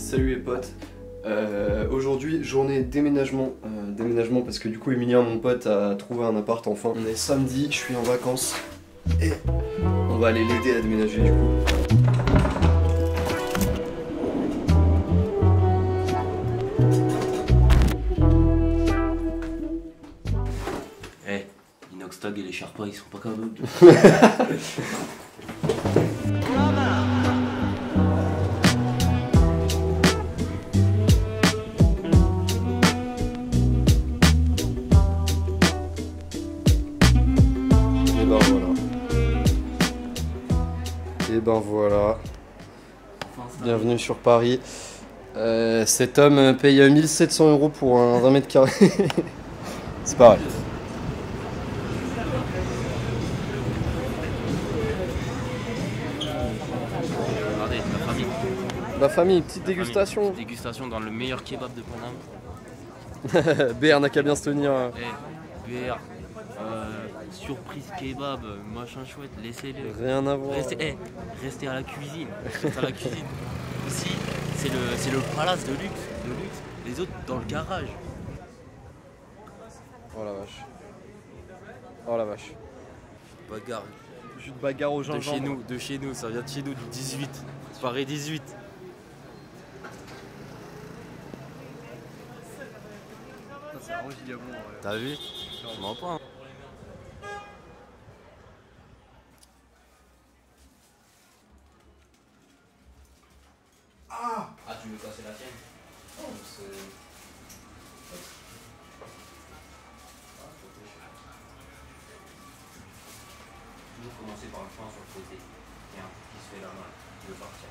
Salut les potes. Aujourd'hui, journée déménagement. Déménagement parce que du coup, Emilien, mon pote, a trouvé un appart enfin. On est samedi, je suis en vacances et on va aller l'aider à déménager du coup. Eh, Inoxtag et les Sherpas, ils sont pas capables de... Et ben voilà. Bienvenue sur Paris. Cet homme paye 1700 € pour un 20 mètres carrés. C'est pas vrai. Regardez, la famille. La famille, petite dégustation. Petite dégustation dans le meilleur kebab de Paname. BR n'a qu'à bien se tenir. Eh, BR, surprise kebab, machin chouette, laissez-le. Rien à voir. Restez à la cuisine. Restez à la cuisine. Aussi, c'est le palace de luxe. Les autres dans le garage. Oh la vache. Oh la vache. Bagarre. Jus de bagarre au gingembre. De chez nous, ça vient de chez nous, du 18. Paris 18. C'est un gigabon. T'as vu? Je mens pas. Hein. Ah, tu veux casser la tienne? Non, c'est... Toujours commencer par le point sur le côté. Il y a un truc qui se fait là-bas, qui veut partir.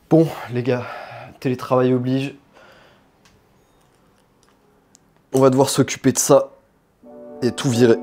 Bon, les gars, télétravail oblige. On va devoir s'occuper de ça et tout virer.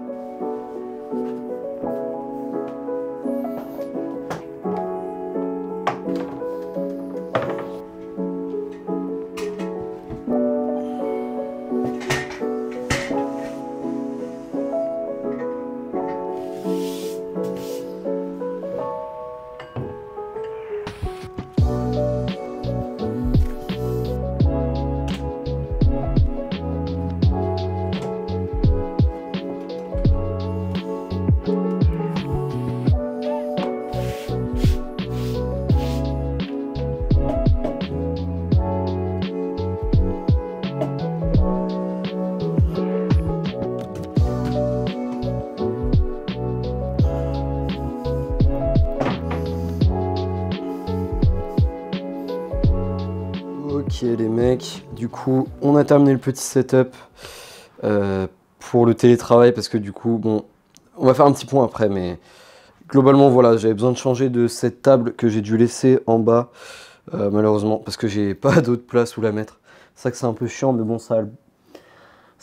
Ok les mecs, du coup on a terminé le petit setup pour le télétravail parce que du coup bon, on va faire un petit point après mais globalement voilà, j'avais besoin de changer de cette table que j'ai dû laisser en bas malheureusement parce que j'ai pas d'autre place où la mettre. C'est vrai que c'est un peu chiant mais bon ça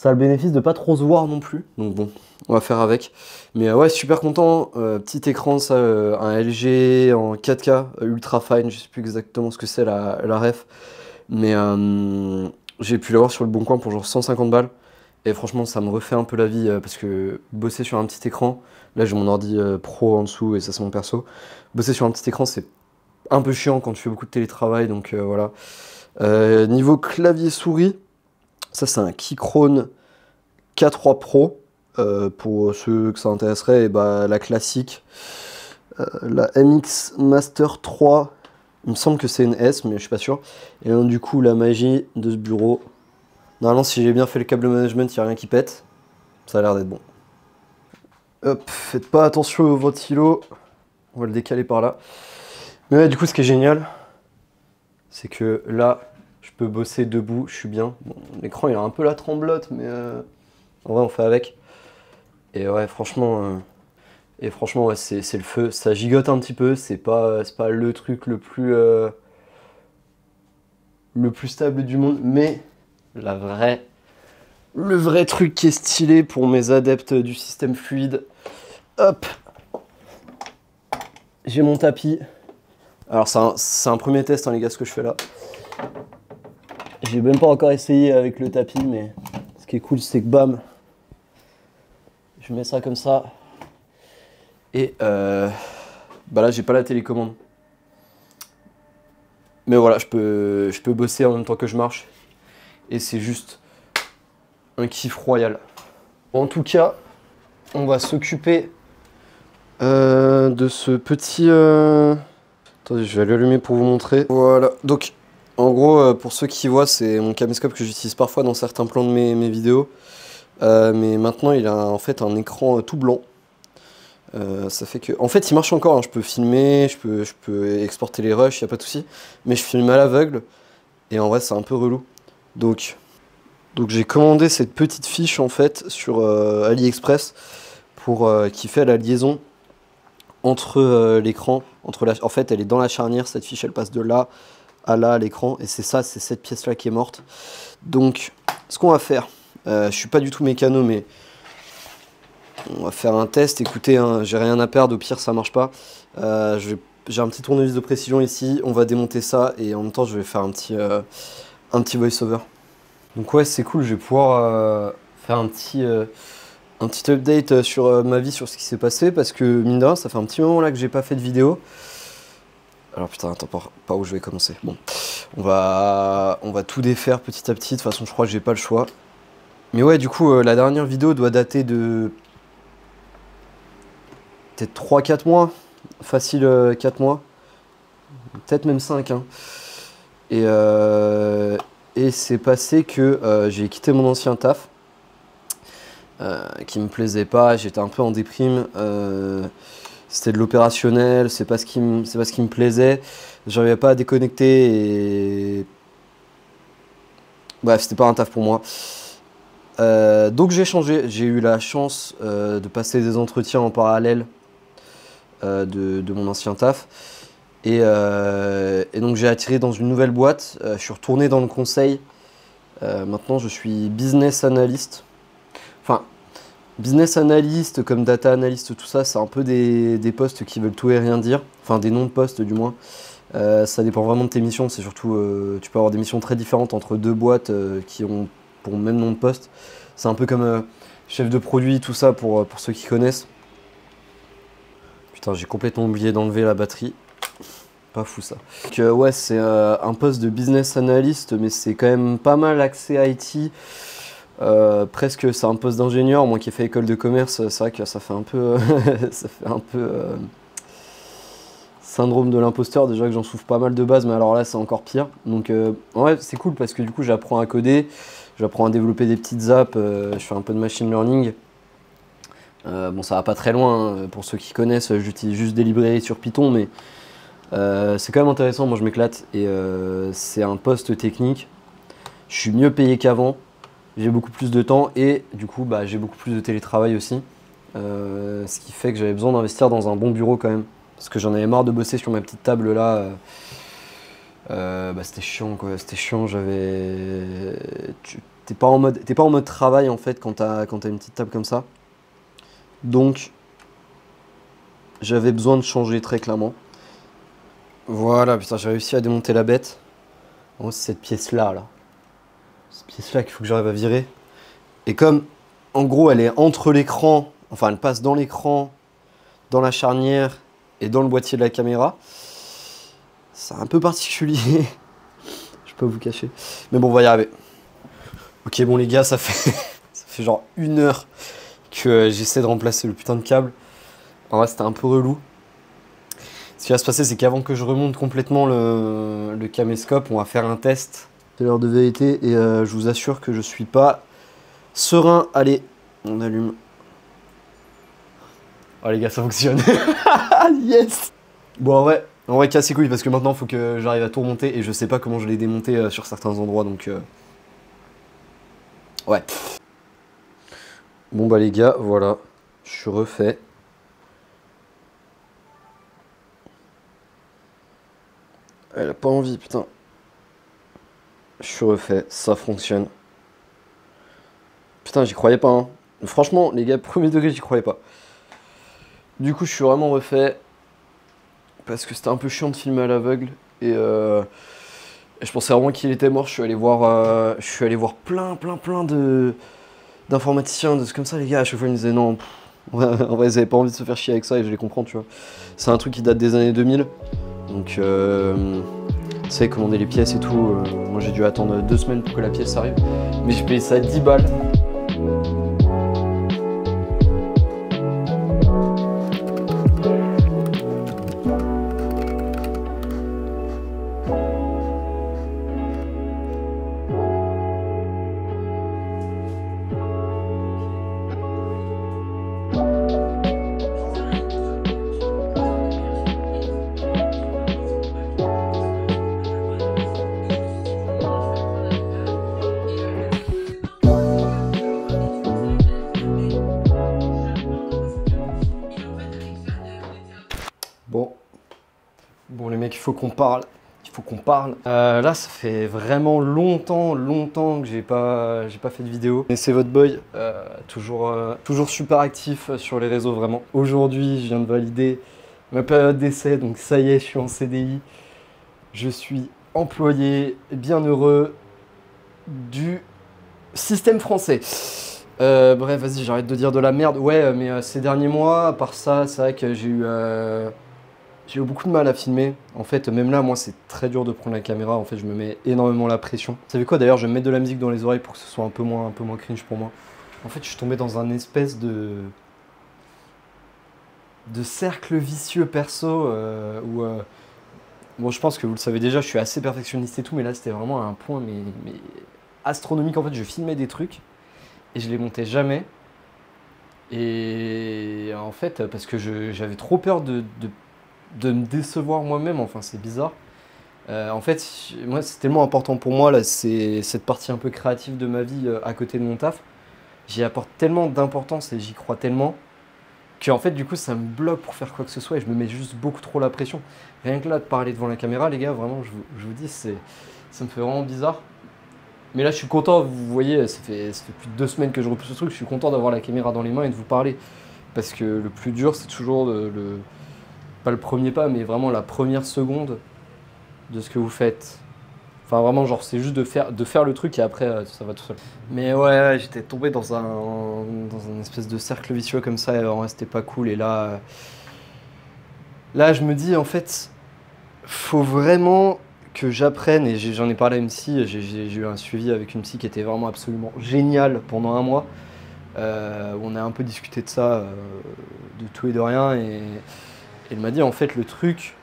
a le bénéfice de pas trop se voir non plus, donc bon, on va faire avec. Mais ouais, super content, petit écran, ça, un LG en 4K, ultra fine, je sais plus exactement ce que c'est la ref. Mais j'ai pu l'avoir sur le bon coin pour genre 150 balles. Et franchement, ça me refait un peu la vie parce que bosser sur un petit écran, là j'ai mon ordi pro en dessous et ça c'est mon perso. Bosser sur un petit écran, c'est un peu chiant quand tu fais beaucoup de télétravail, donc voilà. Niveau clavier souris, ça c'est un Keychron K3 Pro. Pour ceux que ça intéresserait, et bah, la classique, la MX Master 3. Il me semble que c'est une S, mais je suis pas sûr. Et donc, du coup, la magie de ce bureau. Normalement, si j'ai bien fait le câble management, il n'y a rien qui pète. Ça a l'air d'être bon. Hop, faites pas attention au ventilo. On va le décaler par là. Mais ouais, du coup, ce qui est génial, c'est que là, je peux bosser debout, je suis bien. Bon, l'écran, il a un peu la tremblote, mais en vrai, on fait avec. Et ouais, franchement... ouais, c'est le feu. Ça gigote un petit peu, c'est pas le truc le plus stable du monde, mais le vrai truc qui est stylé pour mes adeptes du système fluide. Hop, j'ai mon tapis. Alors c'est un premier test, hein, les gars, ce que je fais là. J'ai même pas encore essayé avec le tapis, mais ce qui est cool, c'est que bam, je mets ça comme ça. Et bah là j'ai pas la télécommande. Mais voilà, je peux bosser en même temps que je marche. Et c'est juste un kiff royal. En tout cas, on va s'occuper de ce petit... Attendez, je vais l'allumer pour vous montrer. Voilà, donc en gros, pour ceux qui voient, c'est mon caméscope que j'utilise parfois dans certains plans de mes vidéos. Mais maintenant, il a en fait un écran tout blanc. Ça fait que... En fait, il marche encore, hein. Je peux filmer, je peux exporter les rushs, y a pas de souci. Mais je filme à l'aveugle, et en vrai, c'est un peu relou. Donc j'ai commandé cette petite fiche, en fait, sur AliExpress, qui fait la liaison entre l'écran. En fait, elle est dans la charnière, cette fiche, elle passe de là à là, à l'écran. Et c'est cette pièce-là qui est morte. Donc, ce qu'on va faire, je suis pas du tout mécano, mais... on va faire un test, écoutez, hein, j'ai rien à perdre, au pire ça marche pas. J'ai un petit tournevis de précision ici, on va démonter ça et en même temps je vais faire un petit voice-over. Donc ouais, c'est cool, je vais pouvoir faire un petit update sur ma vie, sur ce qui s'est passé, parce que mine de rien, ça fait un petit moment là que j'ai pas fait de vidéo. Alors putain, attends, par où je vais commencer. Bon, on va tout défaire petit à petit, de toute façon je crois que j'ai pas le choix. Mais ouais, du coup, la dernière vidéo doit dater de... peut-être 3-4 mois, facile 4 mois, peut-être même 5. Hein. Et c'est passé que j'ai quitté mon ancien taf, qui me plaisait pas, j'étais un peu en déprime, c'était de l'opérationnel, c'est pas ce qui me plaisait, j'arrivais pas à déconnecter et... bref, c'était pas un taf pour moi. Donc j'ai changé, j'ai eu la chance de passer des entretiens en parallèle de mon ancien taf. Et donc j'ai atterri dans une nouvelle boîte, je suis retourné dans le conseil. Maintenant je suis business analyst. Enfin, business analyst comme data analyst, tout ça, c'est un peu des postes qui veulent tout et rien dire. Enfin, des noms de postes du moins. Ça dépend vraiment de tes missions. C'est surtout, tu peux avoir des missions très différentes entre deux boîtes qui ont pour le même nom de poste. C'est un peu comme chef de produit, tout ça pour ceux qui connaissent. Putain, j'ai complètement oublié d'enlever la batterie. Pas fou ça. Donc, ouais, c'est un poste de business analyst, mais c'est quand même pas mal axé IT. Presque, c'est un poste d'ingénieur. Moi qui ai fait école de commerce, c'est vrai que ça fait un peu, ça fait un peu syndrome de l'imposteur. Déjà que j'en souffre pas mal de base, mais alors là, c'est encore pire. Donc, ouais, c'est cool parce que du coup, j'apprends à coder, j'apprends à développer des petites apps. Je fais un peu de machine learning. Bon, ça va pas très loin. Hein. Pour ceux qui connaissent, j'utilise juste des librairies sur Python, mais c'est quand même intéressant, moi je m'éclate et c'est un poste technique. Je suis mieux payé qu'avant, j'ai beaucoup plus de temps et du coup bah, j'ai beaucoup plus de télétravail aussi. Ce qui fait que j'avais besoin d'investir dans un bon bureau quand même. Parce que j'en avais marre de bosser sur ma petite table là. Bah, c'était chiant quoi, c'était chiant. T'es pas en mode travail en fait quand t'as une petite table comme ça. Donc j'avais besoin de changer très clairement. Voilà, putain, j'ai réussi à démonter la bête. En gros, c'est cette pièce-là, là. Cette pièce-là qu'il faut que j'arrive à virer. Et comme, en gros, elle est entre l'écran, enfin, elle passe dans l'écran, dans la charnière et dans le boîtier de la caméra, c'est un peu particulier. Je peux vous cacher. Mais bon, on va y arriver. Ok, bon, les gars, ça fait genre 1 heure que j'essaie de remplacer le putain de câble. En vrai, c'était un peu relou. Ce qui va se passer, c'est qu'avant que je remonte complètement le caméscope, on va faire un test. C'est l'heure de vérité et je vous assure que je suis pas serein. Allez, on allume. Oh les gars, ça fonctionne. Yes. Bon, en vrai, casse les couilles parce que maintenant, il faut que j'arrive à tout remonter et je sais pas comment je l'ai démonté sur certains endroits, donc ouais. Bon bah les gars, voilà, je suis refait. Elle a pas envie, putain. Je suis refait, ça fonctionne. Putain, j'y croyais pas, hein. Franchement, les gars, premier degré, j'y croyais pas. Du coup, je suis vraiment refait. Parce que c'était un peu chiant de filmer à l'aveugle. Et je pensais vraiment qu'il était mort. Je suis allé voir plein d'informaticiens, de ce comme ça, les gars. À chaque fois, ils me disaient non. En vrai, ils avaient pas envie de se faire chier avec ça et je les comprends, tu vois. C'est un truc qui date des années 2000. Donc, tu sais, commander les pièces et tout. Moi, j'ai dû attendre 2 semaines pour que la pièce arrive. Mais j'ai payé ça 10 balles. Bon les mecs, il faut qu'on parle. Là, ça fait vraiment longtemps que j'ai pas fait de vidéo. Et c'est votre boy, toujours super actif sur les réseaux vraiment. Aujourd'hui, je viens de valider ma période d'essai, donc ça y est, je suis en CDI. Je suis employé, bien heureux du système français. Bref, vas-y, j'arrête de dire de la merde. Ouais, mais ces derniers mois, à part ça, c'est vrai que j'ai eu beaucoup de mal à filmer. En fait, même là, moi, c'est très dur de prendre la caméra. En fait, je me mets énormément la pression. Vous savez quoi, d'ailleurs, je vais me mettre de la musique dans les oreilles pour que ce soit un peu moins cringe pour moi. En fait, je suis tombé dans un espèce de cercle vicieux perso où... Bon, je pense que vous le savez déjà, je suis assez perfectionniste et tout, mais là, c'était vraiment à un point mais astronomique. En fait, je filmais des trucs et je les montais jamais. Et en fait, parce que j'avais trop peur de me décevoir moi-même, enfin c'est bizarre. En fait, moi c'est tellement important pour moi, là, c'est cette partie un peu créative de ma vie à côté de mon taf. J'y apporte tellement d'importance et j'y crois tellement en fait du coup ça me bloque pour faire quoi que ce soit et je me mets juste beaucoup trop la pression. Rien que là de parler devant la caméra les gars, vraiment je vous dis, ça me fait vraiment bizarre. Mais là je suis content, vous voyez, ça fait plus de 2 semaines que je repousse ce truc, je suis content d'avoir la caméra dans les mains et de vous parler. Parce que le plus dur c'est toujours pas le premier pas mais vraiment la première seconde de ce que vous faites. Enfin vraiment genre c'est juste de faire le truc et après ça va tout seul. Mais ouais j'étais tombé dans un espèce de cercle vicieux comme ça et en vrai c'était pas cool et là je me dis en fait faut vraiment que j'apprenne et j'en ai parlé à une psy, j'ai eu un suivi avec une psy qui était vraiment absolument géniale pendant 1 mois où on a un peu discuté de ça, de tout et de rien et elle m'a dit en fait le truc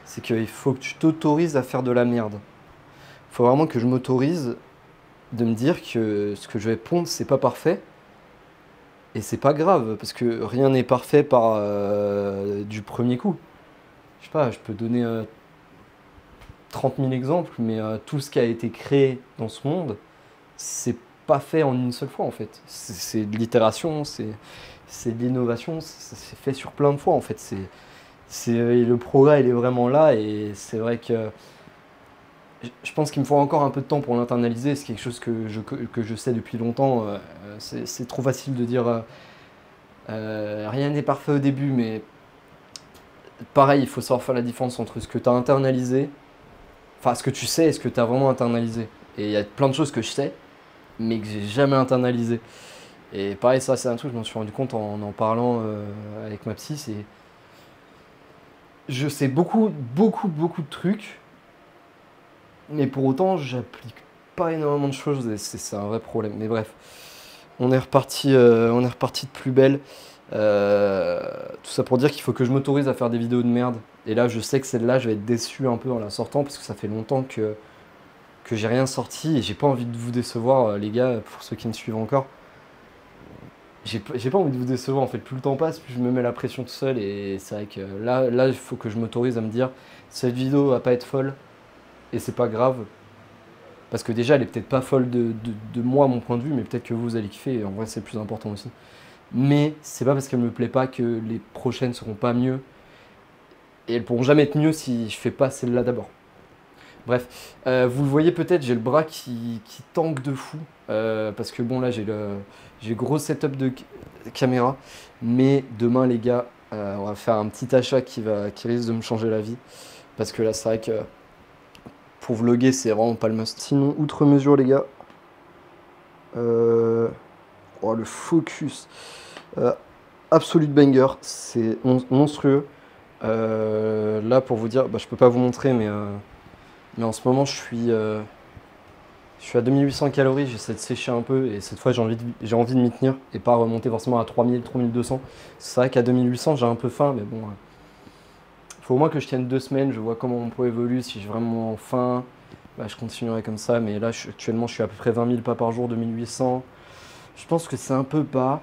c'est qu'il faut que tu t'autorises à faire de la merde. Faut vraiment que je m'autorise de me dire que ce que je vais pondre, c'est pas parfait. Et c'est pas grave, parce que rien n'est parfait par du premier coup. Je sais pas, je peux donner 30 000 exemples, mais tout ce qui a été créé dans ce monde, c'est pas fait en une seule fois en fait. C'est de l'itération, c'est de l'innovation, c'est fait sur plein de fois en fait. Le progrès il est vraiment là et c'est vrai que je pense qu'il me faut encore un peu de temps pour l'internaliser, c'est quelque chose que je sais depuis longtemps. C'est trop facile de dire rien n'est parfait au début, mais pareil, il faut savoir faire la différence entre ce que tu as internalisé, enfin ce que tu sais et ce que tu as vraiment internalisé. Et il y a plein de choses que je sais, mais que j'ai jamais internalisé. Et pareil, ça c'est un truc, je m'en suis rendu compte en parlant avec ma psy, c'est... Je sais beaucoup de trucs, mais pour autant, j'applique pas énormément de choses et c'est un vrai problème. Mais bref, on est reparti de plus belle. Tout ça pour dire qu'il faut que je m'autorise à faire des vidéos de merde. Et là, je sais que celle-là, je vais être déçu un peu en la sortant parce que ça fait longtemps que j'ai rien sorti et j'ai pas envie de vous décevoir, les gars, pour ceux qui me suivent encore. J'ai pas envie de vous décevoir en fait. Plus le temps passe, plus je me mets la pression tout seul et c'est vrai que là, il faut que je m'autorise à me dire cette vidéo va pas être folle. Et c'est pas grave, parce que déjà elle est peut-être pas folle de moi à mon point de vue, mais peut-être que vous allez kiffer, et en vrai c'est le plus important aussi. Mais c'est pas parce qu'elle me plaît pas que les prochaines seront pas mieux, et elles pourront jamais être mieux si je fais pas celle-là d'abord. Bref, vous le voyez peut-être, j'ai le bras qui tangue de fou, parce que bon là j'ai gros setup de caméra, mais demain les gars, on va faire un petit achat qui risque de me changer la vie, parce que là c'est vrai que pour vlogger, c'est vraiment pas le must. Sinon, outre mesure, les gars. Oh, le focus. Absolute banger. C'est monstrueux. Là, pour vous dire, je peux pas vous montrer, mais en ce moment, je suis à 2800 calories. J'essaie de sécher un peu. Et cette fois, j'ai envie de m'y tenir. Et pas remonter forcément à 3000, 3200. C'est vrai qu'à 2800, j'ai un peu faim, mais bon... faut au moins que je tienne 2 semaines, je vois comment mon poids évolue, si j'ai vraiment faim, je continuerai comme ça, mais là actuellement je suis à peu près 20 000 pas par jour, 2800. Je pense que c'est un peu bas,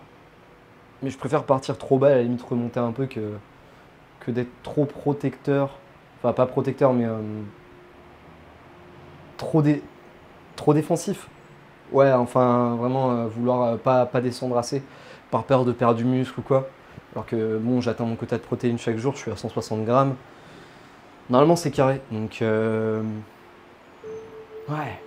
mais je préfère partir trop bas et à la limite remonter un peu que d'être trop protecteur, enfin pas protecteur mais trop défensif. Ouais, enfin vraiment vouloir pas descendre assez par peur de perdre du muscle ou quoi. Alors que bon, j'atteins mon quota de protéines chaque jour, je suis à 160 grammes. Normalement, c'est carré, donc ouais.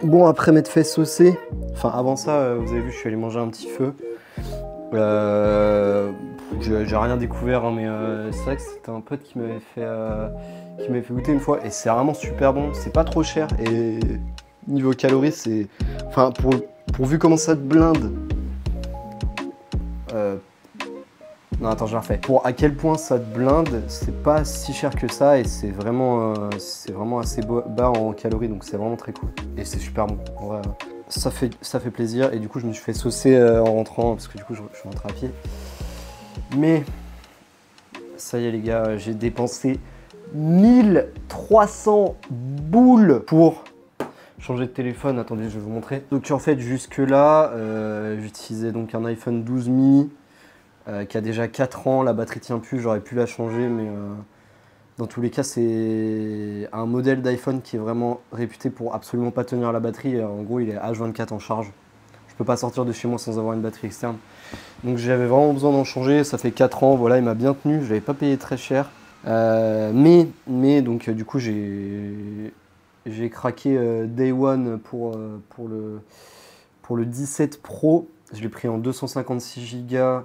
Bon, après m'être fait saucer, enfin avant ça, vous avez vu, je suis allé manger un petit feu. J'ai rien découvert, hein, mais c'est vrai que c'était un pote qui m'avait fait goûter une fois et c'est vraiment super bon. C'est pas trop cher et niveau calories, c'est, enfin pour vu comment ça te blinde, Non, attends, je la refais. Pour à quel point ça te blinde, c'est pas si cher que ça et c'est vraiment assez bas en calories, donc c'est vraiment très cool. Et c'est super bon. En vrai, ça fait plaisir et du coup, je me suis fait saucer en rentrant parce que du coup, je suis rentré à pied. Mais ça y est, les gars, j'ai dépensé 1300 boules pour changer de téléphone. Attendez, je vais vous montrer. Donc, en fait, jusque-là, j'utilisais donc un iPhone 12 mini. Qui a déjà 4 ans, la batterie tient plus, j'aurais pu la changer, mais dans tous les cas, c'est un modèle d'iPhone qui est vraiment réputé pour absolument pas tenir la batterie. En gros, il est H24 en charge. Je peux pas sortir de chez moi sans avoir une batterie externe. Donc j'avais vraiment besoin d'en changer, ça fait 4 ans, voilà, il m'a bien tenu, je l'avais pas payé très cher. Mais donc du coup, j'ai craqué Day One pour le 17 Pro. Je l'ai pris en 256 Go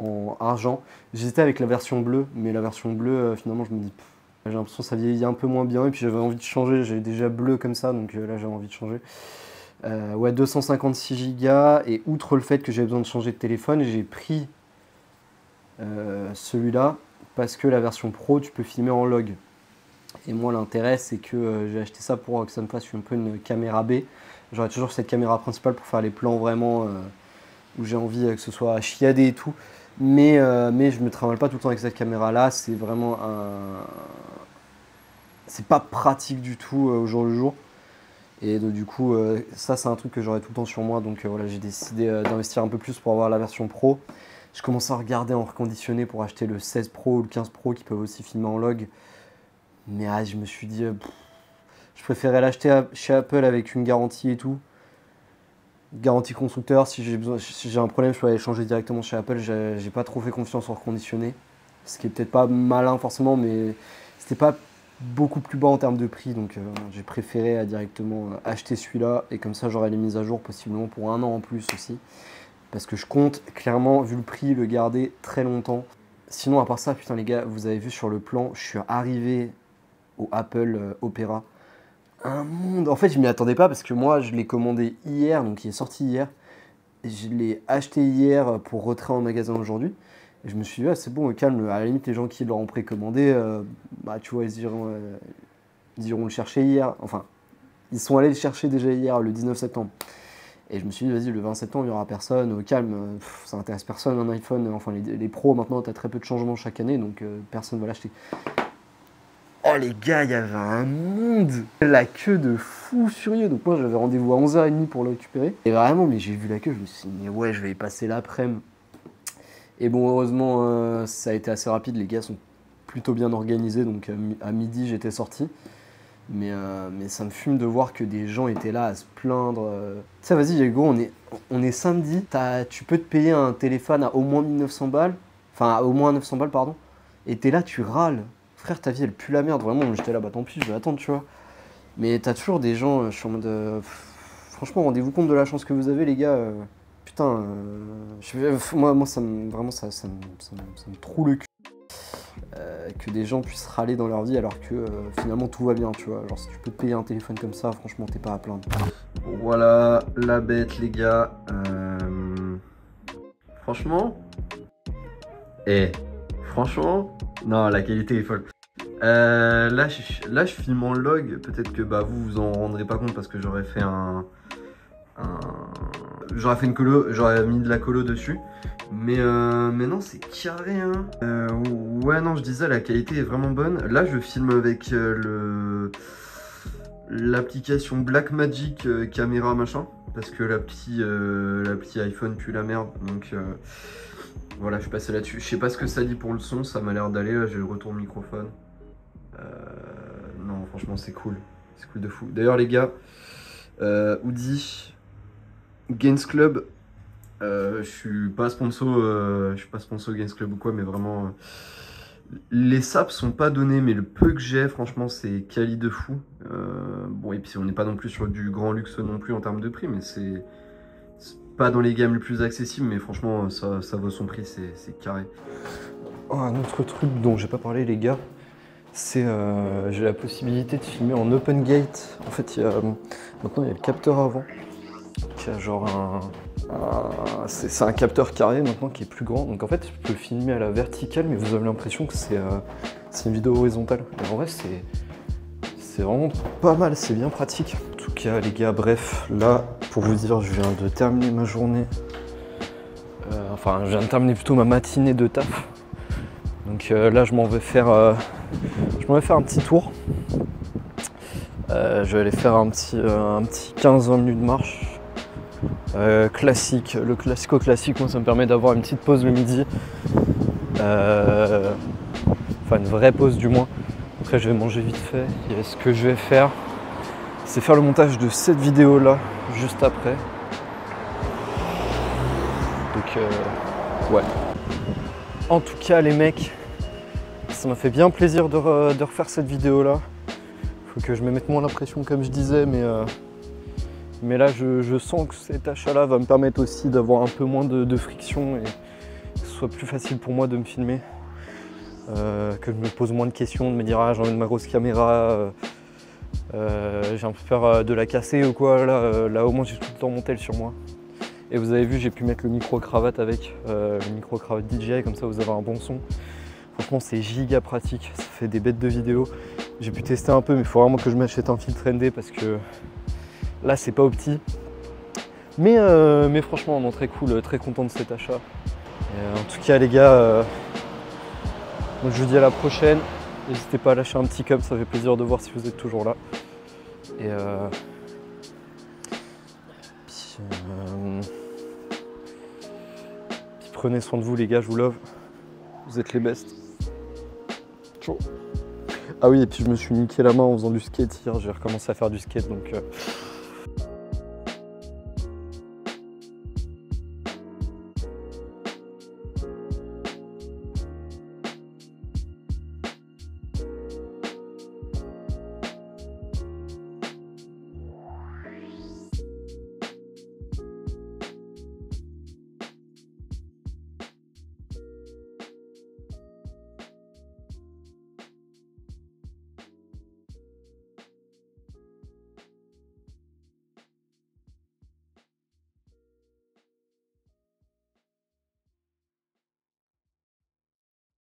en argent. J'hésitais avec la version bleue, mais la version bleue, finalement, je me dis, j'ai l'impression que ça vieillit un peu moins bien. Et puis j'avais envie de changer, j'avais déjà bleu comme ça, donc là j'avais envie de changer. Ouais, 256 Go. Et outre le fait que j'avais besoin de changer de téléphone, j'ai pris celui-là parce que la version Pro, tu peux filmer en log. Et moi, l'intérêt, c'est que j'ai acheté ça pour que ça me fasse un peu une caméra B. J'aurai toujours cette caméra principale pour faire les plans vraiment où j'ai envie que ce soit chiadé et tout. Mais je ne me travaille pas tout le temps avec cette caméra-là. C'est vraiment c'est pas pratique du tout au jour le jour. Et donc, du coup, ça, c'est un truc que j'aurai tout le temps sur moi. Donc voilà, j'ai décidé d'investir un peu plus pour avoir la version Pro. Je commence à regarder en reconditionné pour acheter le 16 Pro ou le 15 Pro qui peuvent aussi filmer en log. Mais je me suis dit, je préférais l'acheter chez Apple avec une garantie et tout. Garantie constructeur, si j'ai un problème, je peux aller changer directement chez Apple. J'ai pas trop fait confiance au reconditionné. Ce qui est peut-être pas malin forcément, mais c'était pas beaucoup plus bas en termes de prix. Donc j'ai préféré directement acheter celui-là. Et comme ça, j'aurai les mises à jour possiblement pour 1 an en plus aussi. Parce que je compte clairement, vu le prix, le garder très longtemps. Sinon, à part ça, putain les gars, vous avez vu sur le plan, je suis arrivé au Apple Opera. Un monde. En fait, je m'y attendais pas parce que moi, je l'ai commandé hier, donc il est sorti hier. Je l'ai acheté hier pour retrait en magasin aujourd'hui. Et je me suis dit, ah, c'est bon, calme. À la limite, les gens qui l'auront précommandé, tu vois, ils iront le chercher hier. Enfin, ils sont allés le chercher déjà hier, le 19 septembre. Et je me suis dit, vas-y, le 20 septembre, il n'y aura personne. Au calme, ça intéresse personne, un iPhone. Enfin, les pros, maintenant, tu as très peu de changements chaque année, donc personne ne va l'acheter. Oh les gars, il y avait un monde. La queue de fou furieux. Donc moi j'avais rendez-vous à 11h30 pour le récupérer. Et vraiment, mais j'ai vu la queue, je me suis dit, mais ouais, je vais y passer l'après-midi. Et bon, heureusement, ça a été assez rapide. Les gars sont plutôt bien organisés. Donc à midi, j'étais sorti. Mais ça me fume de voir que des gens étaient là à se plaindre. Tu sais, vas-y, Hugo, on est samedi. Tu peux te payer un téléphone à au moins 1900 balles. Enfin, à au moins 900 balles, pardon. Et t'es là, tu râles. Frère, ta vie elle pue la merde, vraiment. J'étais là, bah tant pis, je vais attendre, tu vois. Mais t'as toujours des gens, je suis en mode. Franchement, rendez-vous compte de la chance que vous avez, les gars. Putain, moi ça me. Vraiment, ça me troue le cul. Que des gens puissent râler dans leur vie alors que finalement tout va bien, tu vois. Genre, si tu peux te payer un téléphone comme ça, franchement, t'es pas à plaindre. Voilà, la bête, les gars. Franchement. Franchement, non, la qualité est folle. Là, je filme en log. Peut-être que vous en rendrez pas compte parce que j'aurais fait j'aurais fait une colo, j'aurais mis de la colo dessus. Mais non, c'est carré, hein. Ouais, non, je disais, la qualité est vraiment bonne. Là, je filme avec l'application Blackmagic caméra machin. Parce que l'appli iPhone pue la merde. Donc voilà, je suis passé là-dessus. Je sais pas ce que ça dit pour le son, ça m'a l'air d'aller. Là, j'ai le retour microphone. Non, franchement, c'est cool. C'est cool de fou. D'ailleurs, les gars, Audi, Gains Club, je suis pas sponsor Gains Club ou quoi, mais vraiment, les saps sont pas donnés, mais le peu que j'ai, franchement, c'est quali de fou. Bon, et puis on n'est pas non plus sur du grand luxe non plus en termes de prix, mais c'est pas dans les gammes les plus accessibles, mais franchement, ça vaut son prix, c'est carré. Oh, un autre truc dont j'ai pas parlé, les gars, c'est j'ai la possibilité de filmer en open gate. En fait, maintenant il y a le capteur avant qui a genre c'est un capteur carré maintenant qui est plus grand. Donc en fait, je peux filmer à la verticale, mais vous avez l'impression que c'est une vidéo horizontale. Et en vrai, c'est vraiment pas mal, c'est bien pratique. En tout cas, les gars, bref, là, pour vous dire, je viens de terminer ma journée. Enfin, je viens de terminer plutôt ma matinée de taf. Donc là, je m'en vais faire un petit tour. Je vais aller faire un petit 15-20 minutes de marche. Classique, le classico-classique, moi ça me permet d'avoir une petite pause le midi. Enfin une vraie pause du moins. Après je vais manger vite fait. Et ce que je vais faire, c'est faire le montage de cette vidéo là, juste après. Donc ouais. En tout cas les mecs, ça m'a fait bien plaisir de refaire cette vidéo là. Faut que je me mette moins la pression comme je disais, mais là je sens que cet achat là va me permettre aussi d'avoir un peu moins de friction et que ce soit plus facile pour moi de me filmer, que je me pose moins de questions, de me dire ah j'ai envie de ma grosse caméra, j'ai un peu peur de la casser ou quoi, là au moins j'ai tout le temps mon tel sur moi. Et vous avez vu, j'ai pu mettre le micro-cravate avec, le micro-cravate DJI, comme ça vous avez un bon son. Franchement c'est giga pratique, ça fait des bêtes de vidéos. J'ai pu tester un peu, mais il faut vraiment que je m'achète un filtre ND parce que là c'est pas opti. Mais franchement non, très cool, très content de cet achat. Et, en tout cas les gars, moi je vous dis à la prochaine. N'hésitez pas à lâcher un petit comme, ça fait plaisir de voir si vous êtes toujours là. Et puis prenez soin de vous les gars, je vous love. Vous êtes les best. Ciao. Ah oui, et puis je me suis niqué la main en faisant du skate hier, j'ai recommencé à faire du skate donc